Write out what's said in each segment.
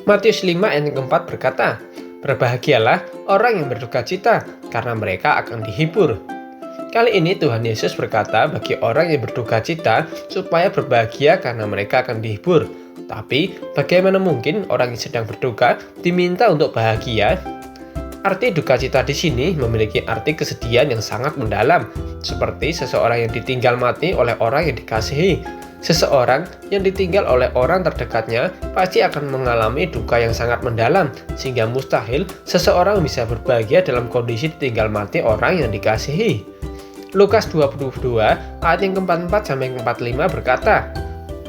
Matius 5 ayat yang keempat berkata, "Berbahagialah orang yang berduka cita, karena mereka akan dihibur." Kali ini Tuhan Yesus berkata bagi orang yang berduka cita supaya berbahagia karena mereka akan dihibur. Tapi bagaimana mungkin orang yang sedang berduka diminta untuk bahagia? Arti duka cita di sini memiliki arti kesedihan yang sangat mendalam, seperti seseorang yang ditinggal mati oleh orang yang dikasihi. Seseorang yang ditinggal oleh orang terdekatnya pasti akan mengalami duka yang sangat mendalam, sehingga mustahil seseorang bisa berbahagia dalam kondisi ditinggal mati orang yang dikasihi. Lukas 22 ayat yang ke-44 sampai ke-45 berkata,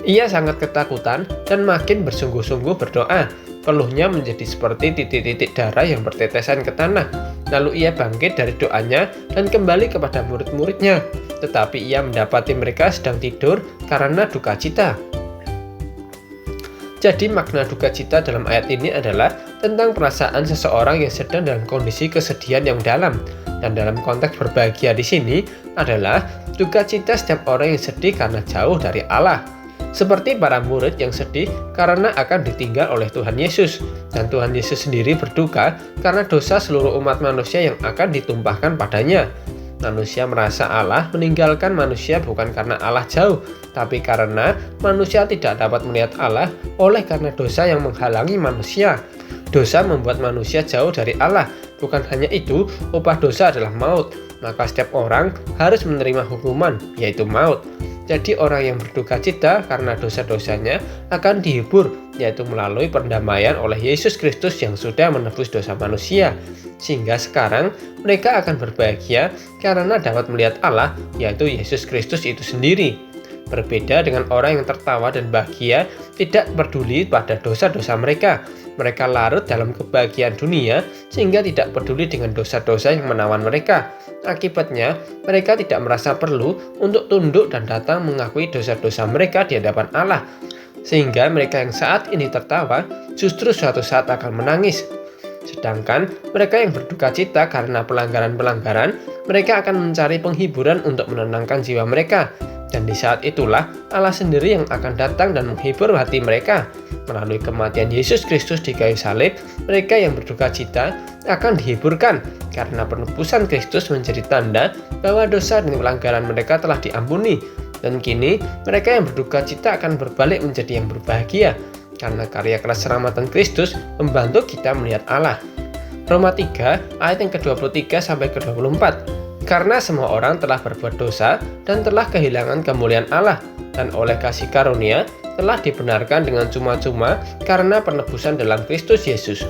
"Ia sangat ketakutan dan makin bersungguh-sungguh berdoa. Keluhnya menjadi seperti titik-titik darah yang bertetesan ke tanah. Lalu ia bangkit dari doanya dan kembali kepada murid-muridnya. Tetapi ia mendapati mereka sedang tidur karena duka cita." Jadi makna duka cita dalam ayat ini adalah tentang perasaan seseorang yang sedang dalam kondisi kesedihan yang dalam. Dan dalam konteks berbahagia di sini adalah duka cita setiap orang yang sedih karena jauh dari Allah. Seperti para murid yang sedih karena akan ditinggal oleh Tuhan Yesus. Dan Tuhan Yesus sendiri berduka karena dosa seluruh umat manusia yang akan ditumpahkan padanya. Manusia merasa Allah meninggalkan manusia bukan karena Allah jauh, tapi karena manusia tidak dapat melihat Allah oleh karena dosa yang menghalangi manusia. Dosa membuat manusia jauh dari Allah. Bukan hanya itu, upah dosa adalah maut. Maka setiap orang harus menerima hukuman, yaitu maut. Jadi orang yang berduka cita karena dosa-dosanya akan dihibur, yaitu melalui perdamaian oleh Yesus Kristus yang sudah menebus dosa manusia. Sehingga sekarang mereka akan berbahagia karena dapat melihat Allah, yaitu Yesus Kristus itu sendiri. Berbeda dengan orang yang tertawa dan bahagia, tidak peduli pada dosa-dosa mereka. Mereka larut dalam kebahagiaan dunia sehingga tidak peduli dengan dosa-dosa yang menawan mereka. Akibatnya, mereka tidak merasa perlu untuk tunduk dan datang mengakui dosa-dosa mereka di hadapan Allah. Sehingga mereka yang saat ini tertawa justru suatu saat akan menangis. Sedangkan mereka yang berduka cita karena pelanggaran-pelanggaran, mereka akan mencari penghiburan untuk menenangkan jiwa mereka. Dan di saat itulah Allah sendiri yang akan datang dan menghibur hati mereka. Melalui kematian Yesus Kristus di kayu salib, mereka yang berduka cita akan dihiburkan karena penebusan Kristus menjadi tanda bahwa dosa dan pelanggaran mereka telah diampuni. Dan kini mereka yang berduka cita akan berbalik menjadi yang berbahagia karena karya keras selamatan Kristus membantu kita melihat Allah. Roma 3 ayat yang ke-23 sampai ke-24. Karena semua orang telah berbuat dosa dan telah kehilangan kemuliaan Allah, dan oleh kasih karunia telah dibenarkan dengan cuma-cuma karena penebusan dalam Kristus Yesus.